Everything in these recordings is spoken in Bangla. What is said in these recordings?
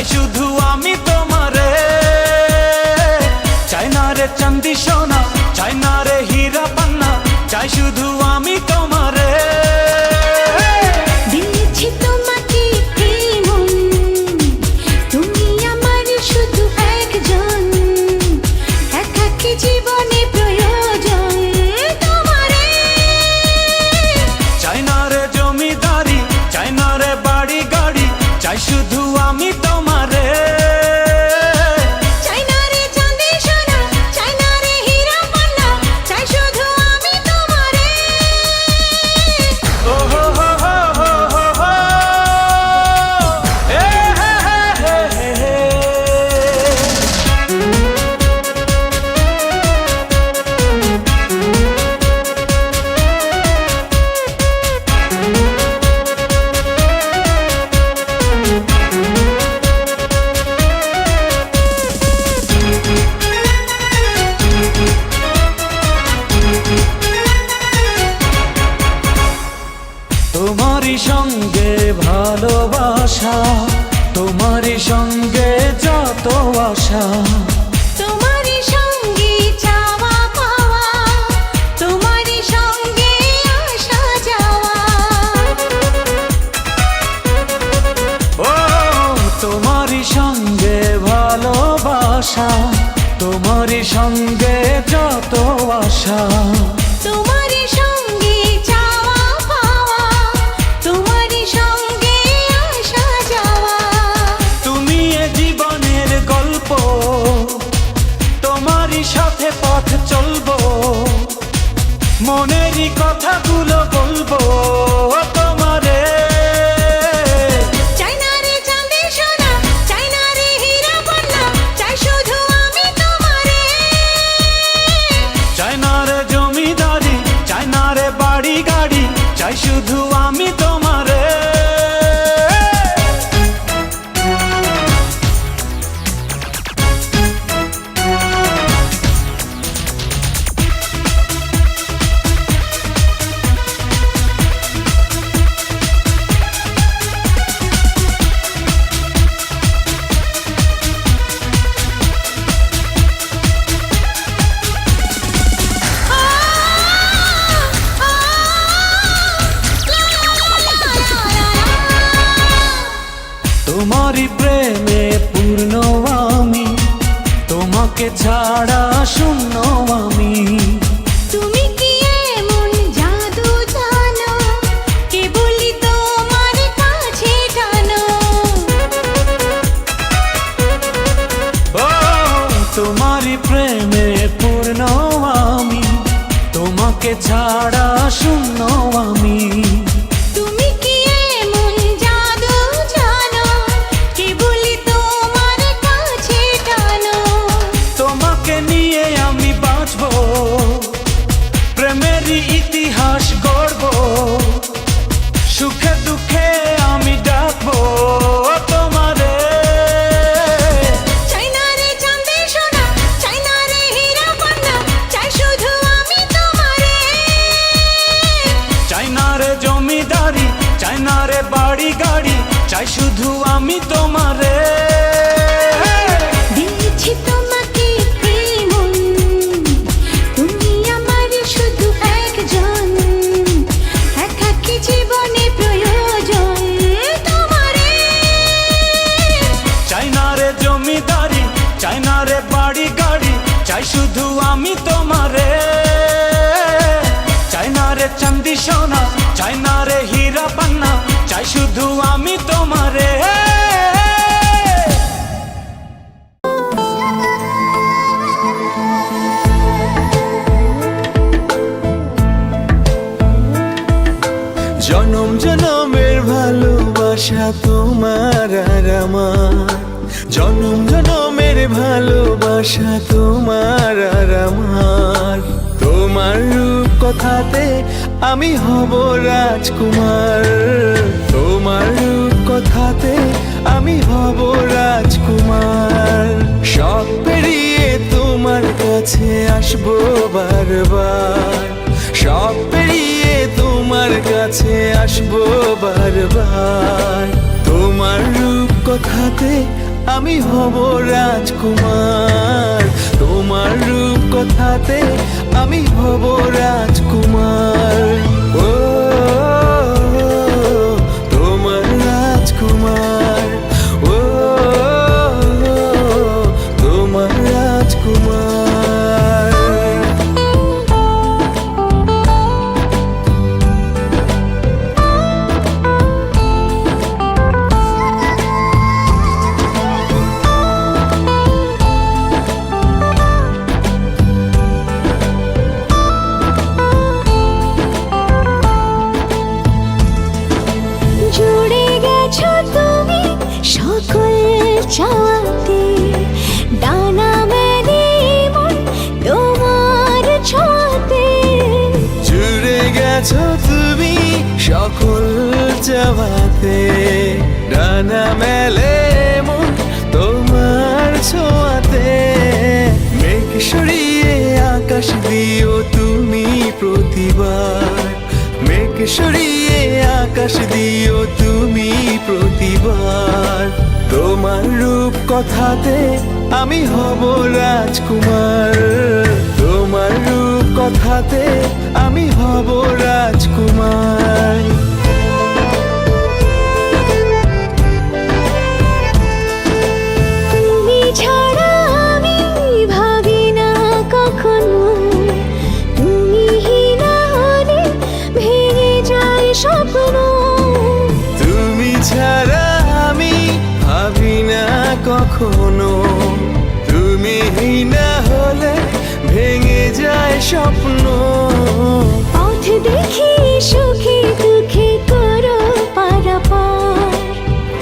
চাই শুধু আমি তোমারে। চাই না রে চাঁদি সোনা, চাই না রে হীরা পান্না, চাই শুধু আমি তোমারে। দিয়েছি তোমাকে এই মন, তুমি আমার শুধু একজন, একাকী জীবনে প্রয়োজন তোমারে। চাই না রে জমিদারি, চাই না রে বাড়ি গাড়ি, চাই শুধু আমি তোমারে। চাই না রে চাঁদি সোনা, চাই না রে হীরা পান্না, চাই শুধু আমি তোমারে। ও হো হো হো হো হো হো, এ হে হে হে হে হে। তোমারই সঙ্গে ভালোবাসা, তোমারই সঙ্গে যত আশা, তোমারই সঙ্গে চাওয়া পাওয়া, তোমারই সঙ্গে আসা যাওয়া। ও তোমারই সঙ্গে ভালোবাসা, তোমারই সঙ্গে যত আশা, তোমারই সঙ্গে চাওয়া পাওয়া, তোমারই সঙ্গে আসা যাওয়া। তুমি এ জীবনের গল্প, তোমারই সাথে পথ চলবো, মনেরই কথাগুলো বলবো তোমারে। চাই না রে চাঁদি সোনা, চাই না রে হীরা পান্না, চাই শুধু আমি তোমারে। চাই না রে জমিদারি, চাই না রে বাড়ি গাড়ি, চাই শুধু আমি তোমারে। তোমারই প্রেমে পূর্ণ আমি, তোমাকে ছাড়া শূন্য আমি। তুমি কি এমন জাদু জানো, কেবলই তোমার কাছে টানো। ও তোমারই প্রেমে পূর্ণ আমি, তোমাকে ছাড়া শূন্য আমি। তুমি কি এমন জাদু জানো, কেবলই তোমার কাছে টানো। তোমাকে নিয়ে আমি বাঁচবো, প্রেমেরই ইতিহাস গড়বো, সুখে দুঃখে আমি ডাকবো তোমারে। চাই না রে চাঁদি সোনা, চাই না রে হীরা পান্না, চাই শুধু আমি তোমারে। চাই না রে জমিদারি, চাই না রে বাড়ি গাড়ি, চাই শুধু আমি তোমারে। দিয়েছি তোমাকে এই মন, তুমি আমার শুধু একজন, একাকী জীবনে প্রয়োজন তোমারে। চাই না রে জমিদারি, চাই না রে বাড়ি গাড়ি, চাই শুধু আমি তোমারে। চাই না রে চাঁদি সোনা, চাই না রে হীরা পান্না, চাই শুধু আমি তোমারে। জনম জনমের ভালোবাসা তোমার আর আমার, জনম জনমের ভালোবাসা তোমার আর আমার। তোমার রূপ কথাতে আমি হব রাজকুমার, তোমার রূপ কথাতে আমি হব রাজকুমার। সব পেরিয়ে তোমার কাছে আসবো বারবার, সব পেরিয়ে তোমার কাছে আসবো বারবার। তোমার রূপ কথাতে আমি হব রাজকুমার, তোমার রূপ কথাতে আমি হব রাজকুমার। ও তোমার রাজকুমার, ও তোমার রাজকুমার। জুড়ে গেছো তুমি সকল চাওয়াতে, ডানা মেলে মন তোমার ছোঁয়াতে। জুড়ে গেছো তুমি সকল চাওয়াতে, ডানা মেলে মন তোমার ছোঁয়াতে। মেঘ সরিয়ে আকাশ দিও তুমি প্রতিবার, মেঘ সরিয়ে আকাশ দিও তুমি প্রতিবার। তোমার রূপ কথাতে আমি হব রাজকুমার, তোমার রূপ কথাতে আমি হব রাজকুমার। তুমি ছাড়া আমি ভাবি না কখনো, তুমি না হলে ভেঙে যায় স্বপ্ন। তুমি ছাড়া আমি ভাবি না কখনো, তুমি না হলে ভেঙে যায় স্বপ্ন। পথ দেখি সুখে দুঃখে করো পারাপার,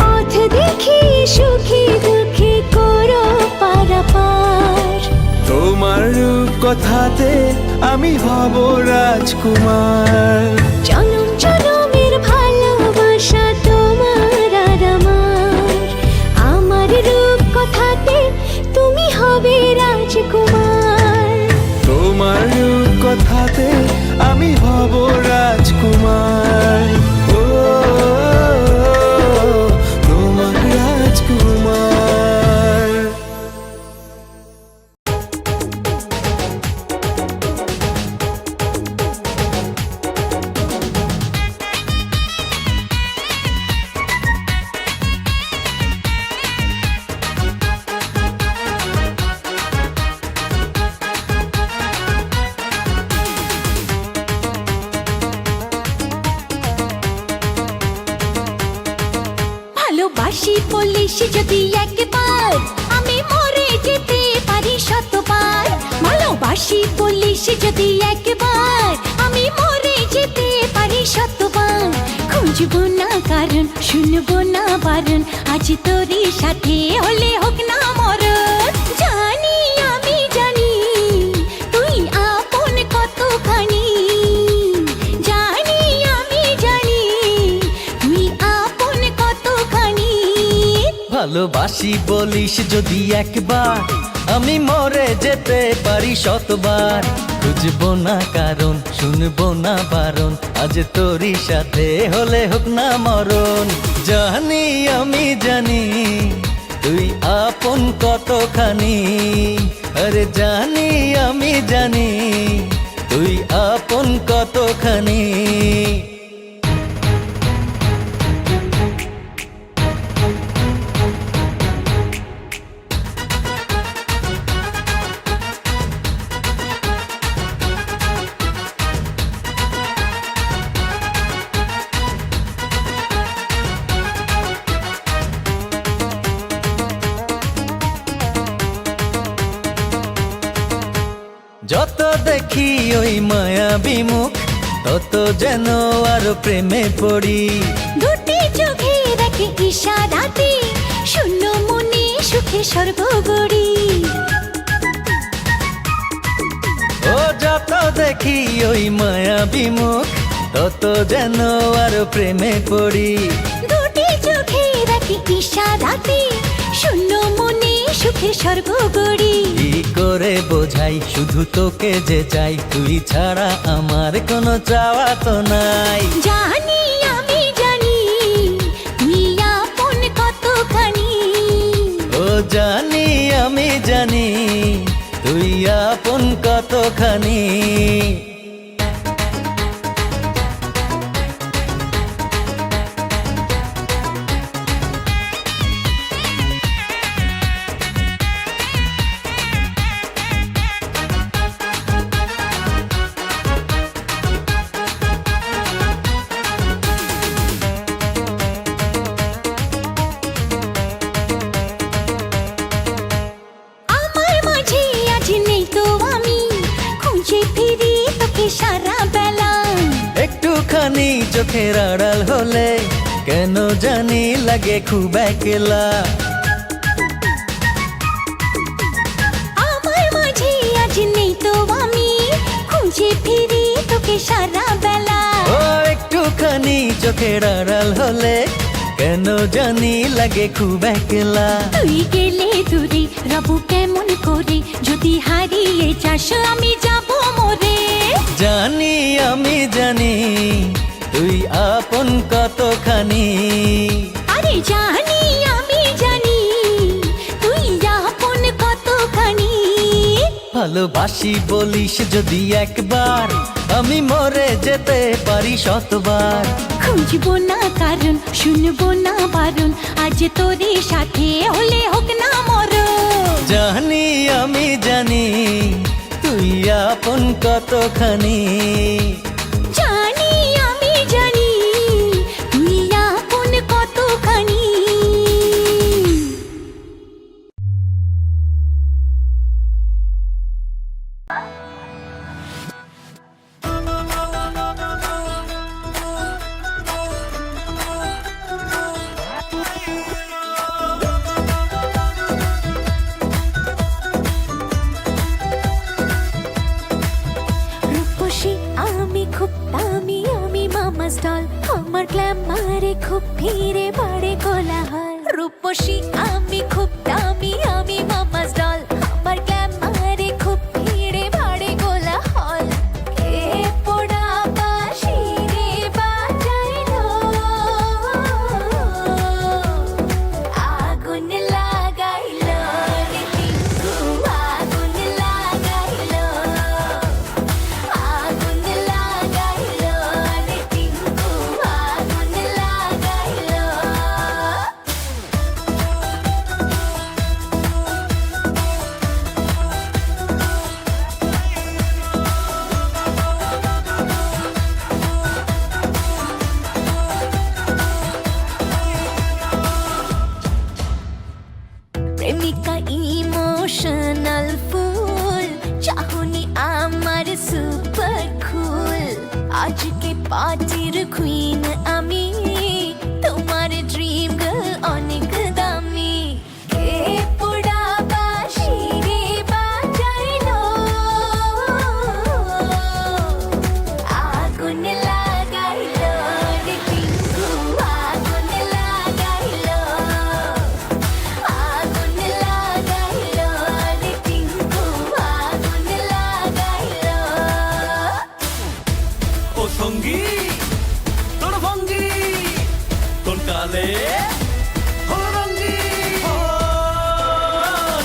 পথ দেখি সুখে দুঃখে করো পারাপার। তোমার রূপ কথাতে আমি হব রাজকুমার। জনম জনমের ভালোবাসা তোমার আর আমার রূপ কথাতে তুমি হবে রাজকুমার। তোমার রূপ কথাতে আমি হব রাজকুমার। ও তোমার রাজকুমার। ভালোবাসি বলিস যদি একবার, আমি মরে যেতে পারি শতবার। ভালোবাসি বলিস যদি একবার, আমি মরে যেতে পারি শতবার। খুঁজবো না কারণ, শুনবো না বারণ, আজ তোরই সাথে হলে হোক না মরণ। জানি আমি জানি তুই আপন কতখানি, জানি আমি জানি তুই আপন কতখানি। ভালোবাসি বলিস যদি একবার, আমি মরে যেতে পারি শতবার। খুঁজবো না কারণ, শুনবো না বারণ, আজ তোরই সাথে হলে হোক না মরণ। জানি আমি জানি তুই আপন কতখানি, আরে জানি আমি জানি তুই আপন কতখানি। যত দেখি ওই মায়াবী মুখ, তত যেন আরো প্রেমে পড়ি। দুটি চোখে রাখে ইশারাতে, শূন্য মনে সুখে স্বর্গ গড়ি। ও যত দেখি ওই মায়াবী মুখ, তত যেন আরো প্রেমে পড়ি। দুটি চোখে রাখে ইশারাতে, শূন্য মনে সুখে স্বর্গ গড়ি। কি করে বোঝাই শুধু তোকে যে চাই, তুই ছাড়া আমার কোনো চাওয়া তো নাই। জানি আমি জানি তুই আপন কতখানি, ও জানি আমি জানি তুই আপন কতখানি। আমার মাঝে আজ নেই তো আমি, খুঁজে ফিরি তোকে সারা বেলা। একটুখানি চোখের আড়াল হলে কেন জানি লাগে খুব একলা। আমার মাঝে আজ নেই তো আমি, খুঁজে ফিরি তোকে সারা বেলা। ও একটুখানি চোখের আড়াল হলে কেন জানি লাগে খুব একলা। তুই গেলে দূরে রব কেমন করে, যদি হারিয়ে যাস আমি যাব মরে। জানি আমি জানি তুই আপন কতখানি। আরে জানি আমি জানি তুই আপন কতখানি। ভালোবাসি বলিস যদি একবার, আমি মরে যেতে পারি শতবার। খুঁজবো না কারণ, শুনবো না বারণ, আজ তোরে সাথে হলে হোক না মরণ। জানি আমি জানি তুই আপন কতখানি। জানি আমি জানি তুই আপন কতখানি। রূপসী আমি খুব দামি, আমি মামা's doll, আমার গ্ল্যামারে খুব ভিড়ে বাড়ে কোলাহল। রূপসী আমি খুব দামি, আমি মামা's doll, আমার গ্ল্যামারে খুব ভিড়ে বাড়ে কোলাহল। কে পোড়া বাঁশি রে বাজাইলো, আগুন লাগাইলো রে টিঙ্কু, আগুন লাগাইলো, আগুন লাগাইলো রে টিঙ্কু, আগুন লাগাইলো। প্রেমিকা ইমোশনাল ফুল, চাহনি আমার সুপার কুল। আজকে পার্টির কুইন আমি, তোমার ড্রিম গার্ল অনেক দামি। কে পোড়া বাঁশি রে বাজাইলো, আগুন লাগাইলো রে টিঙ্কু, আগুন লাগাইলো, আগুন লাগাইলো রে টিঙ্কু, আগুন লাগাইলো। ও সঙ্গী তোর ভঙ্গি তোর কালে হলো রঙ্গি।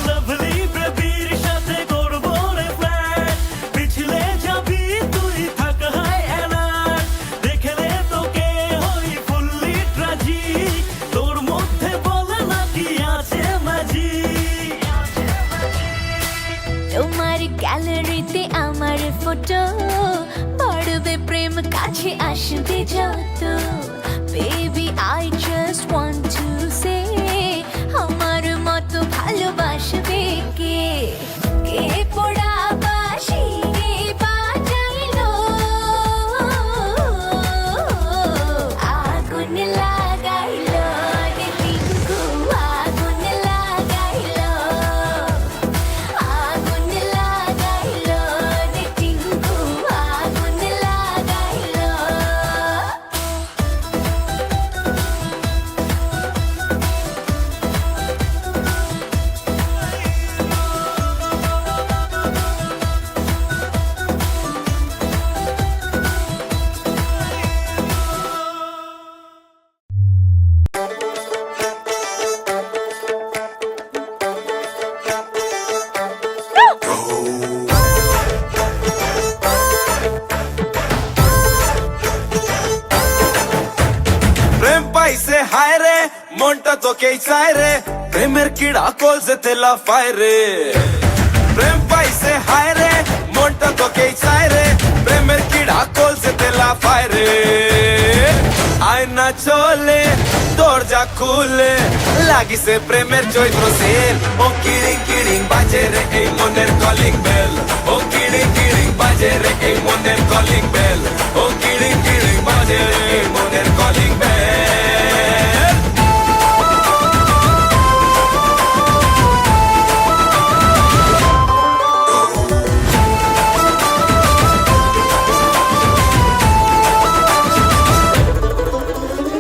লাভলি বেবির সাথে করব রে ফ্ল্যাট, পিছলে যাবি তুই থাক হাই অ্যালার্ট। দেখলে তোকে হই ফুললি ট্র্যাজিক, তোর মধ্যে বলে নাকি আছে ম্যাজিক। তোমার গ্যালারিতে আমার ফটো, বাড়বে প্রেম কাছে আসবে যত। Baby I just want to say, আমার মতো ভালোবাসবে কে? কে পোড়া বাঁশি রে বাজাইলো, আগুন লাগাইলো রে টিঙ্কু, আগুন লাগাইলো, আগুন লাগাইলো রে টিঙ্কু, আগুন লাগাইলো। প্রেম পাইছে হায় রে মনটা তোকেই চায় রে প্রেমের কিড়া কলজে তেলা ফায় রে প্রেম পাইছে হায় রে মনটা তোকেই চায় রে প্রেমের কিড়া কলজে তেলা ফায় রে আয়না চলে দরজা খুলে লাগিছে প্রেমের চৈত্র সেল ও কিড়িং কিড়িং বাজে রে এই মনের কলিং বেল ও কিড়িং কিড়িং বাজে রে এই মনের কলিং বেল ও কিড়িং কিড়িং বাজে রে এই মনের কলিং বেল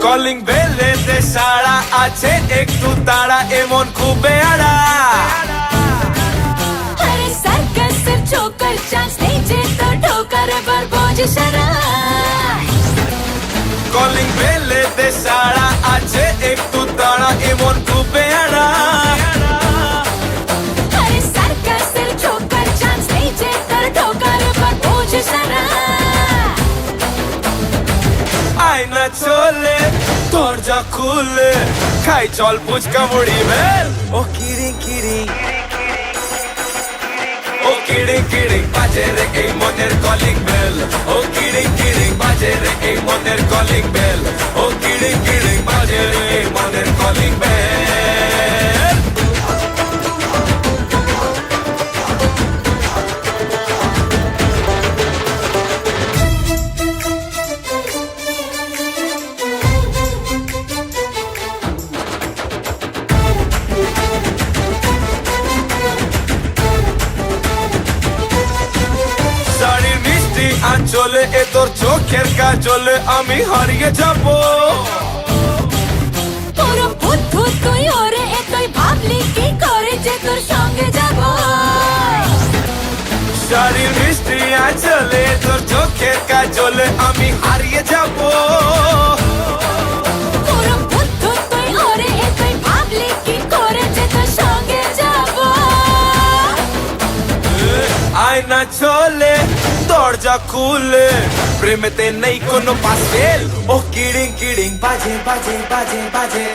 কলিং বেলেতে সাড়া আছে একটু তাড়া এমন খুবই আড়া আরে সার্কাসের ছোকর চান্স নেই যে তো ঠোকার এবার বোঝে সারা কলিং বেলেতে সাড়া আছে একটু তাড়া এমন খুবই আড়া আরে সার্কাসের ছোকর চান্স নেই যে তোর ঠোকার এবার বোঝে সারা আয়না চলে দরজা খুলে খাই চল ফুচকা মুড়ি বেল ও কিড়িং কিড়িং ও কিড়িং কিড়িং বাজে রে এই মনের কলিং বেল ও কিড়িং কিড়িং বাজে রে এই মনের কলিং বেল ও কিড়িং কিড়িং বাজে রে এই মনের কলিং বেল শাড়ির মিষ্টি আঁচলে এ তোর চোখের কাজলে আমি হারিয়ে যাব পুরো বুদ্ধু তুই ওরে এতই ভাবলি কি করে যে তোর সঙ্গে যাব শাড়ির মিষ্টি আঁচলে তোর চোখের কাজলে আমি হারিয়ে যাব পুরো বুদ্ধু তুই ওরে এতই ভাবলি কি করে যে তোর সঙ্গে যাব আয়না চলে দরজা খুলে প্রেমেতে নেই কোনো পাসেল ও কিড়িং কিড়িং বাজে বাজে বাজে বাজে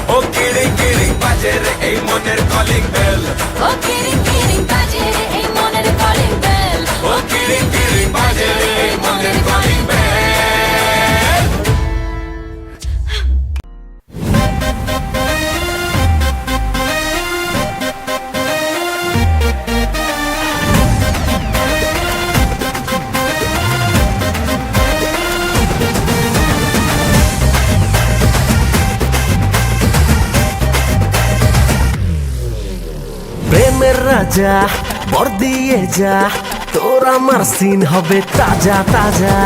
ও কিড়িং কিড়িং বাজে রে এই মনের কলিং বেল ও কিরিং কিরিং বাজে রে এই মনের কলিং বেল ও কিড়িং কিড়িং বাজে রে এই মনের কলিং বেল প্রেমের রাজা বর দিয়ে যা তোর আমার সিন হবে তাজা তাজা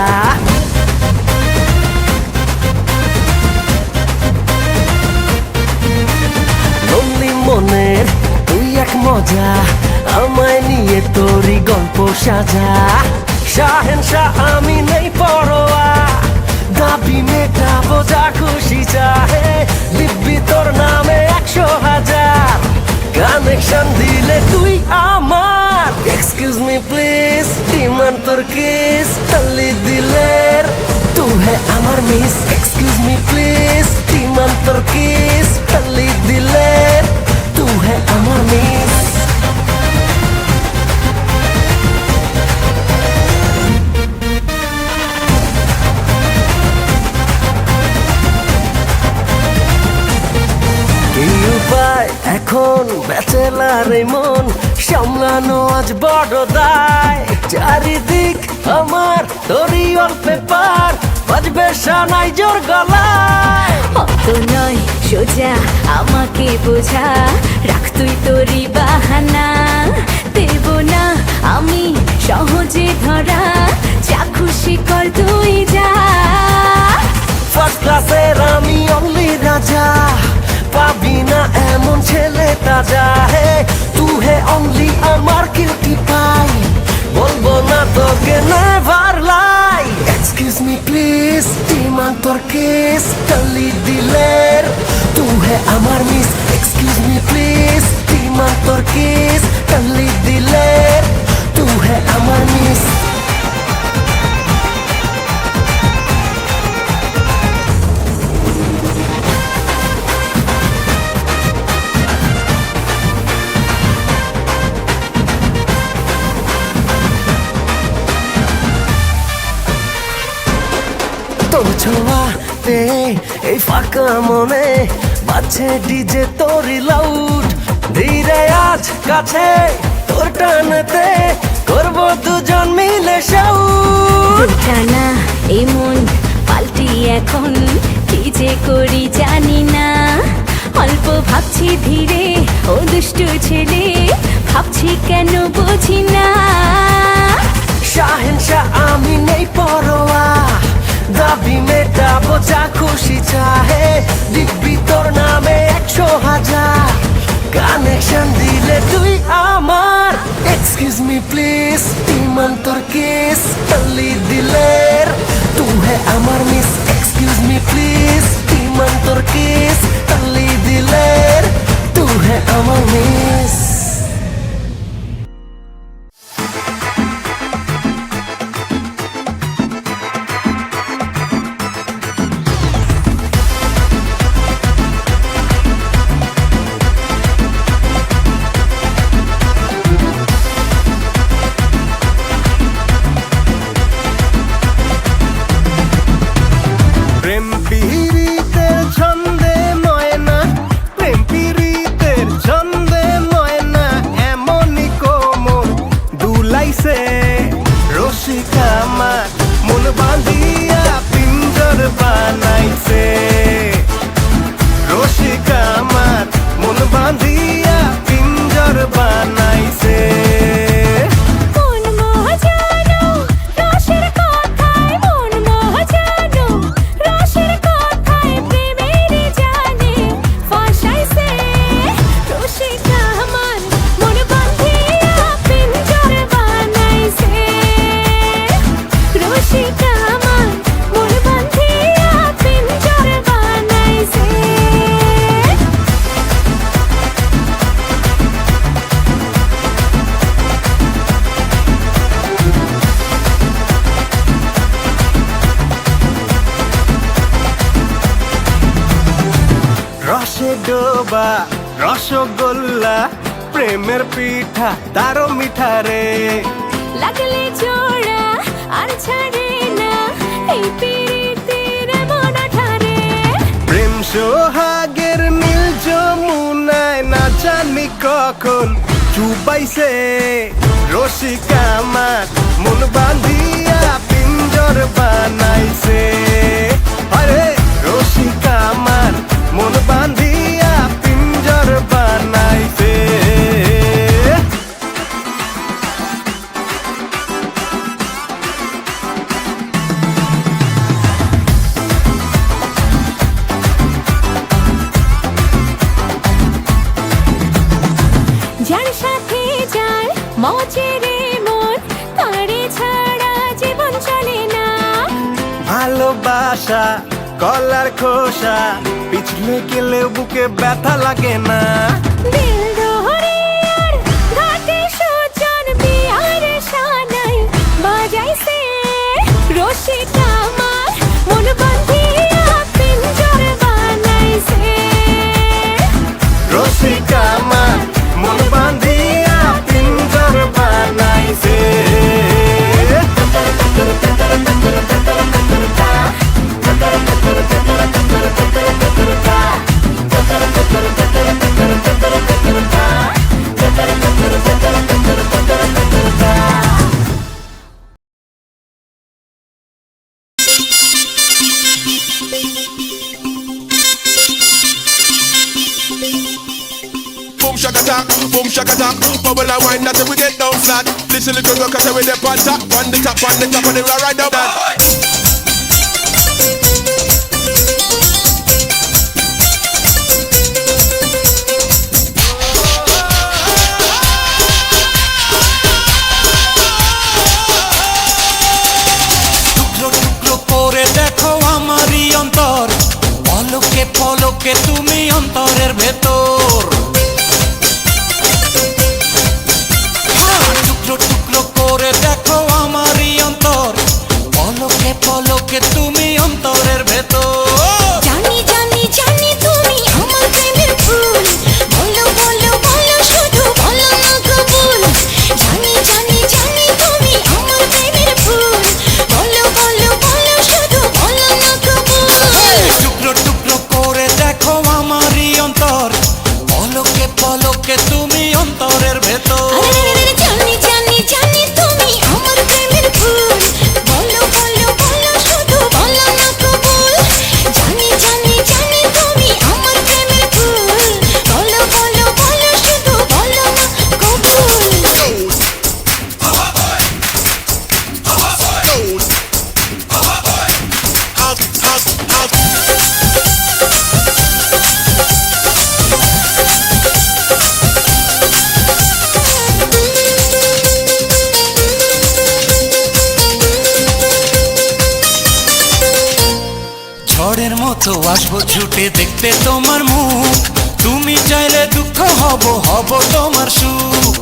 নন্দী মনের তুই এক মজা আমায় নিয়ে তোরই গল্প সাজা শাহেনশাহ আমি নেই পরোয়া দাবি মেটাবো যা খুশি চাহে লিখবি তোর নামে 100,000 কানেকশন দিলে তুই আমার এক্সকিউজ মি প্লিজ ডিমান্ড তোর কিস তালি দিলের তুই হে আমার miss excuse me please demand তোর কিস তালি দিলের তুই হে আমার মিস কি উপায় এখন ব্যাচেলার মন সামলানো আজ বড় দায় চারিদিক আমার তোরই অল্পে পার বাজবে সানাই জোর গলায় অত নয় সোজা আমাকে বোঝা রাখ তুই তোরই বাহানা দেব না আমি সহজে ধরা যা খুশি কর তুই যা ফার্স্ট ক্লাসের আমি অনলি রাজা পাবি না এমন ছেলে তাজা হে তুই হে অনলি আমার কিউটি পাই বলবো না তোকে never lie excuse me please demand তোর কিস তালি দিলের তুই হে আমার miss excuse me please demand তোর কিস তালি দিলের তোর ছোঁয়াতে এই ফাঁকা মনে বাজছে ডিজে তোরই লাউড ধীরে আজ কাছে তোর টানতে করবো দুজন মিলে শাউট টানা এই মন পাল্টি এখন কি যে করি জানি না অল্প ভাবছি ধীরে ও দুষ্টু ছেলে ভাবছি কেন বুঝি না শাহেনশা আমি নেই পরোয়া দাবি মেটাবো যা খুশি চাহে দিব্যি তোর নামে 100,000 কানেকশন দিলে তুই আমার এক্সকিউজ মি প্লিজ ইমান তোর কিস তলি দিলের তুই হে আমার মিস এক্সকিউজ মি প্লিজ ইমান তোর কিস তলি দিলের তুই হে আমার মিস প্রেম পিরিতের ছন্দে ময়না প্রেম পিরিতের ছন্দে ময়না এমনই কোমর দুলাইছে রসিকা আমার মন বাঁধিয়া পিঞ্জর বানাইছে রসিকা আমার মন বাঁধিয়া পিঞ্জর বানাইছে মন মহাজানো রসের কথায় মন মহাজানো রসের কথায় প্রেমের জানে ফসাইছে রসিকা আমার মন বাঁধিয়া পিঞ্জর বানাইছে রসিকা আমার মন বাঁধিয়া পিঞ্জর বানাইছে রসে ডোবা রসগোল্লা প্রেমের পিঠা তারও মিঠা রে লাগলে জোড়া আর ছাড়ে না এই পিরিতের মন ঠারে প্রেম সোহাগের নীল যমুনায় না জানি কখন চুবাইছে রসিকা আমার মন বাঁধিয়া পিঞ্জর বানাইছে আরে রসিকা আমার মন বাঁধিয়া পিঞ্জর বানাইছে যার সাথে যার মজেরে মন তারে ছাড়া জীবন চলে না ভালোবাসা কলার খোসা পিছলে গেলে বুকে ব্যথা লাগে না দিল ধরে আর ঘাটে সুজন বিয়ার শানাই বাজাইছে রসিকা আমার মন বাঁধিয়া পিঞ্জর বানাইছে রসিকা আমার মন বাঁধিয়া পিঞ্জর বানাইছে Boom shakata, boom shakata. Bubble and wine until we get down flat. Listen little girl, cause we there on top of the right up that. টুকরো টুকরো করে দেখো আমারই অন্তর পলকে পলকে তুমি অন্তরের ভেতর টুকরো টুকরো করে দেখো আমারই অন্তর পলকে পলকে মতো আসবো ছুটে দেখতে তোমার মুখ, তুমি চাইলে দুঃখ হব হব তোমার সুখ।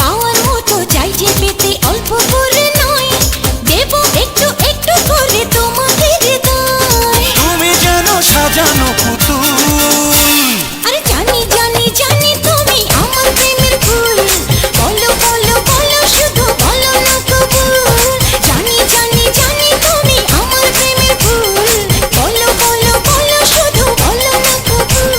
পাওয়ার মতো চাই যে পেতে অল্প করে নয়, দেব একটু একটু করে তোমাকে হৃদয়। তুমি যেন সাজানো পুতুল, আরে জানি জানি জানি তুমি আমার প্রেমের ফুল, বলো বলো বলো শুধু বলো না কবুল। জানি জানি জানি তুমি আমার প্রেমের ফুল, বলো বলো বলো শুধু বলো না কবুল।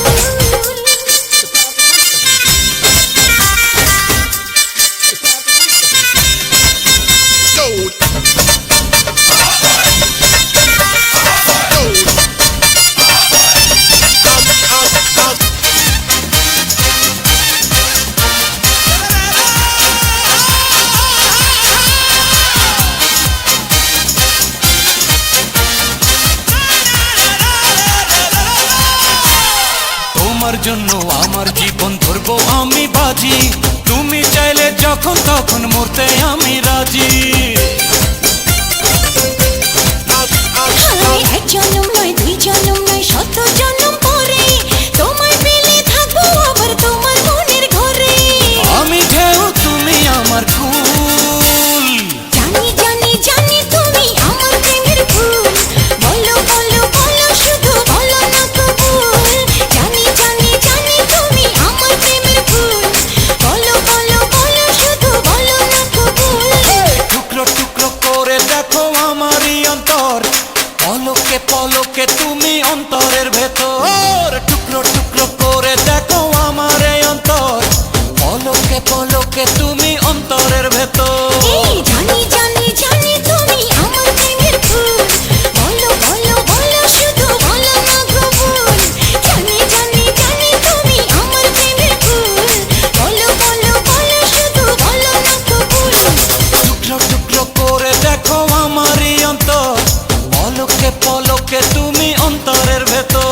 তোমার জন্য আমার জীবন ধরবো আমি বাজি, তুমি চাইলে যখন তখন মরতে আমি রাজি। এক জনম নয় দুই জনম নয় শত জনম পরে, তোমায় পেলে থাকবো আবার তোমার মনের ঘরে। আমি ঢেউ তুমি আমার কুল, জানি জানি জানি তুমি আমার প্রেমের ফুল, বলো বলো বলো শুধু বলো না কবুল। জানি জানি জানি তুমি আমার প্রেমের ফুল, বলো বলো বলো শুধু বলো না কবুল। টুকরো টুকরো করে দেখো আমারই অন্তর, পলকে পলকে তুমি অন্তরের ভেতর। টুকরো টুকরো করে দেখো আমার এই অন্তর, পলকে পলকে তুমি অন্তরের ভেতর। এই জানি জানি জানি তুমি আমার প্রেমের ফুল, বলো বলো বলো শুধু বলো না কবুল। জানি জানি জানি তুমি আমার প্রেমের ফুল, বলো বলো বলো শুধু বলো না কবুল। টুকরো টুকরো করে দেখো আমারই অন্তর, পলকে পলকে তুমি অন্তরের ভেতর।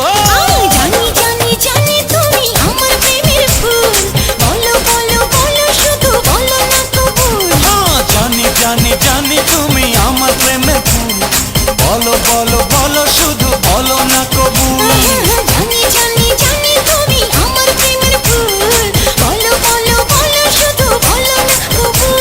জানি জানি জানি তুমি আমার প্রেমের ফুল, বলো বলো বলো শুধু বলো না কবুল। জানি জানি জানি তুমি আমার প্রেমের ফুল, বলো বলো বলো শুধু বলো না কবুল। জানি জানি জানি তুমি আমার প্রেমের ফুল, বলো বলো বলো শুধু বলো না কবুল।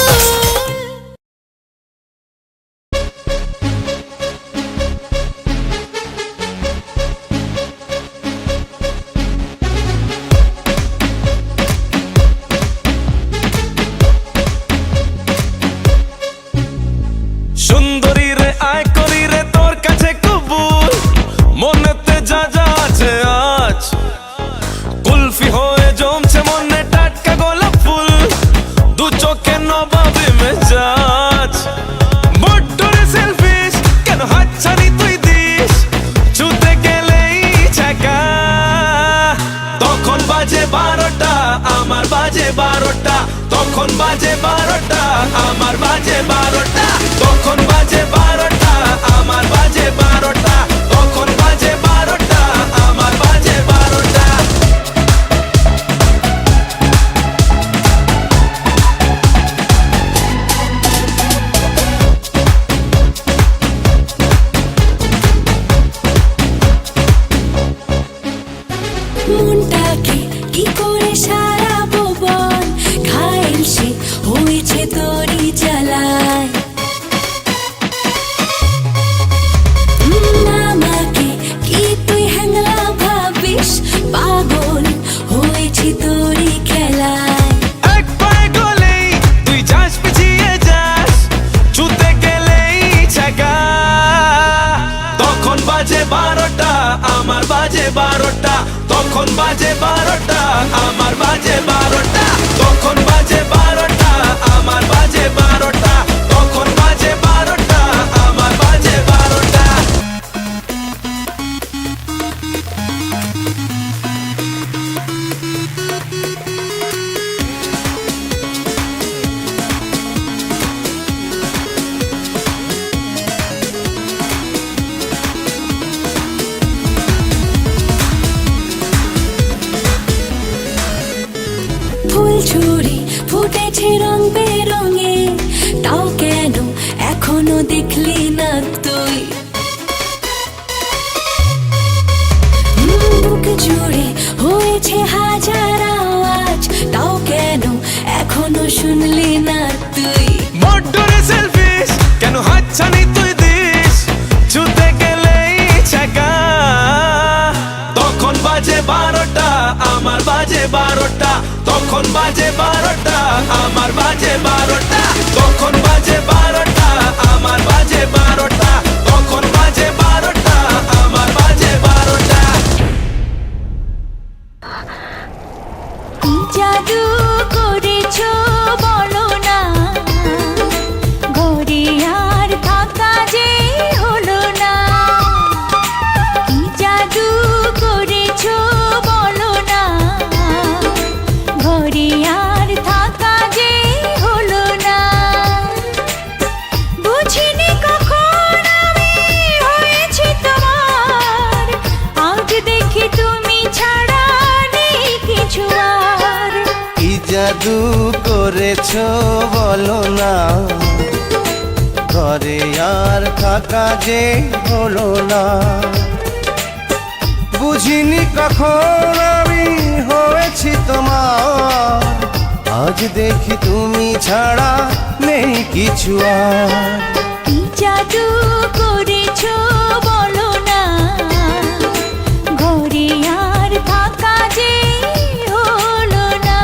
সুন্দরী রে আয় করি রে তোর কাছে কবুল, মনেতে যা যা আছে আজ কুলফি হয়ে জমছে মনে টাটকা গোলাপ ফুল, দু চোখে নবাবে মেজাজ। বড্ডরে সেলফিশ কেন হাতছানি তুই দিস, ছুতে গেলেই ছেঁকা। তখন বাজে 12টা আমার বাজে 12টা, তখন বাজে 12টা আমার বাজে 12টা, তখন বাজে 12টা আমার বাজে 12টা, তখন বাজে 12টা আমার বাজে 12টা। মনটাকে কি করে সারাবো বল, ঘায়েল সে হয়েছে তোরই জ্বালায়। আমাকে কি তুই হ্যাংলা ভাবিস, পাগল হয়েছি তোরই খেলায়। এক পায়ে গলেই তুই যাস পিছিয়ে যাস, ছুতে গেলেই ছেঁকা। তখন বাজে 12টা আমার বাজে 12টা, তখন বাজে 12টা আমার বাজে 12টা, তখন বাজে 12টা আমার বাজে 12টা, তখন বাজে 12টা আমার বাজে 12টা। ফুল ছুরি ফুটেছে রং বেরঙে, তাও কেন এখনো দেখলি না তুই বুক জুড়ে হয়েছে হাজার আওয়াজ তাও কেন এখনো শুনলি না তুই মোটরে সেলফিশ কেন হাতছানি তুই দিস ছুতে গেলেই ছাকা তখন বাজে 12টা আমার বাজে 12টা তখন বাজে 12টা আমার বাজে 12টা তখন বাজে 12টা আমার বাজে 12টা তখন বাজে 12টা আমার বাজে 12টা কি জাদু করেছো বলো না ঘরে আর থাকা যে হলো না কি জাদু করেছো বলো না ঘরে আর থাকা যে হলো না বুঝিনি কখন আমি হয়েছি তোমার আজ দেখি তুমি ছাড়া নেই কিছু আর কি জাদু করেছো বলো না ঘরে আর থাকা যে হলো না বুঝিনি কখন আমি হয়েছি তোমার আজ দেখি তুমি ছাড়া নেই কিছু আর কি জাদু করেছো বলো না ঘরে আর থাকা যে হলো না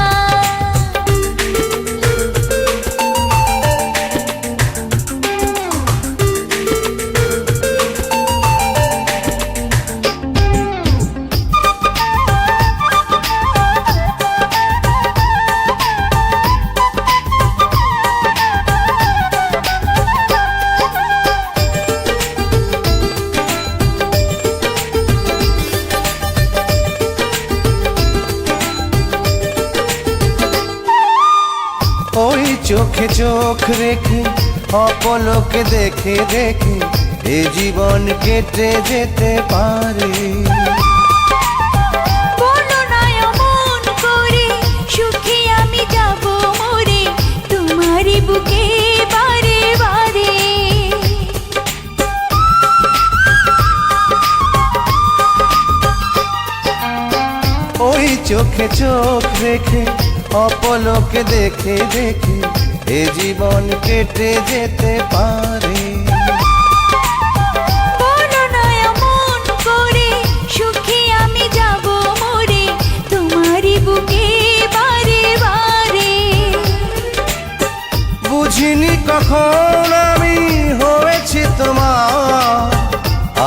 ওই চোখে চোখ রেখে অপলকে দেখে দেখে এ জীবন কেটে যেতে পারে বলো না এমন করে সুখী আমি যাব মরে তোমারই বুকে বারে বারে ওই চোখে চোখ রেখে অপলকে দেখে দেখে এ জীবন কেটে যেতে পারে বলো না এমন করে সুখী আমি যাব মরে তোমারই বুকে বারে বারে বুঝিনি কখন আমি হয়েছি তোমার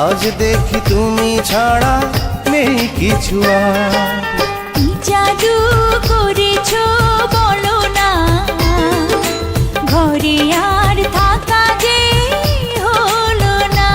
আজ দেখি তুমি ছাড়া নেই কিছু আর কি জাদু করেছো বলো না ঘরে আর থাকা যে হলো না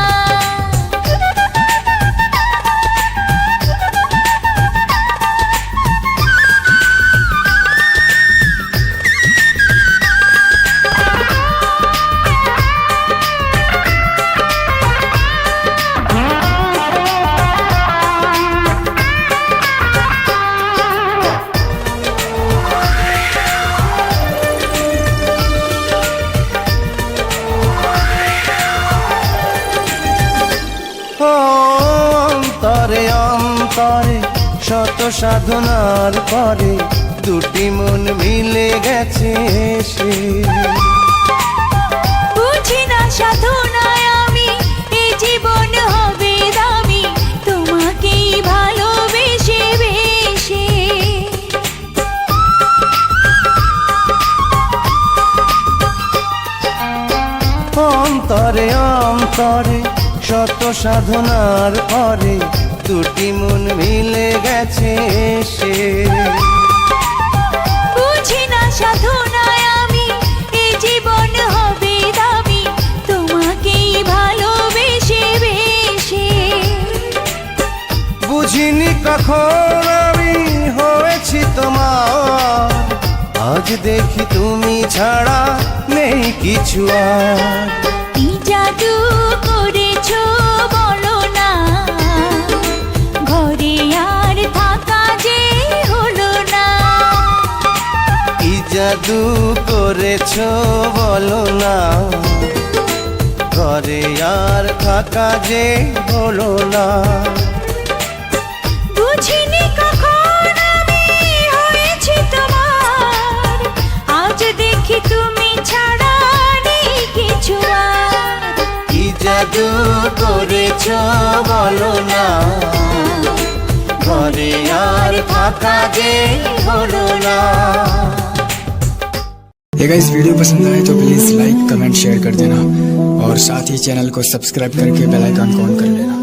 অন্তরে অন্তরে শত সাধনার পরে দুটি মন মিলে গেছে সে বুঝি না সাধনায় আমি এ জীবন হবে দামি তোমাকেই ভালোবেসে বেশে অন্তরে অন্তরে শত সাধনার পরে দুটি মন মিলে গেছে সে বুঝি না সাধনায় আমি এ জীবন হবে দামি তোমাকেই ভালোবেসে বেশে বুঝিনি কখন আমি হয়েছি তোমার আজ দেখি তুমি ছাড়া নেই কিছু আর কি জাদু করেছো বলো না ঘরে আর থাকা যে হলো না জাদু করেছো বলো না, ঘরে আর থাকা যে হলো না। বুঝিনি কখন আমি হয়েছি তোমার, আজ দেখি তুমি ছাড়া নেই কিছু আর। কি জাদু করেছো বলো না, ঘরে আর থাকা যে হলো না। ये गाइस वीडियो पसंद आए तो प्लीज़ लाइक कमेंट शेयर कर देना और साथ ही चैनल को सब्सक्राइब करके बेल आइकन को ऑन कर लेना।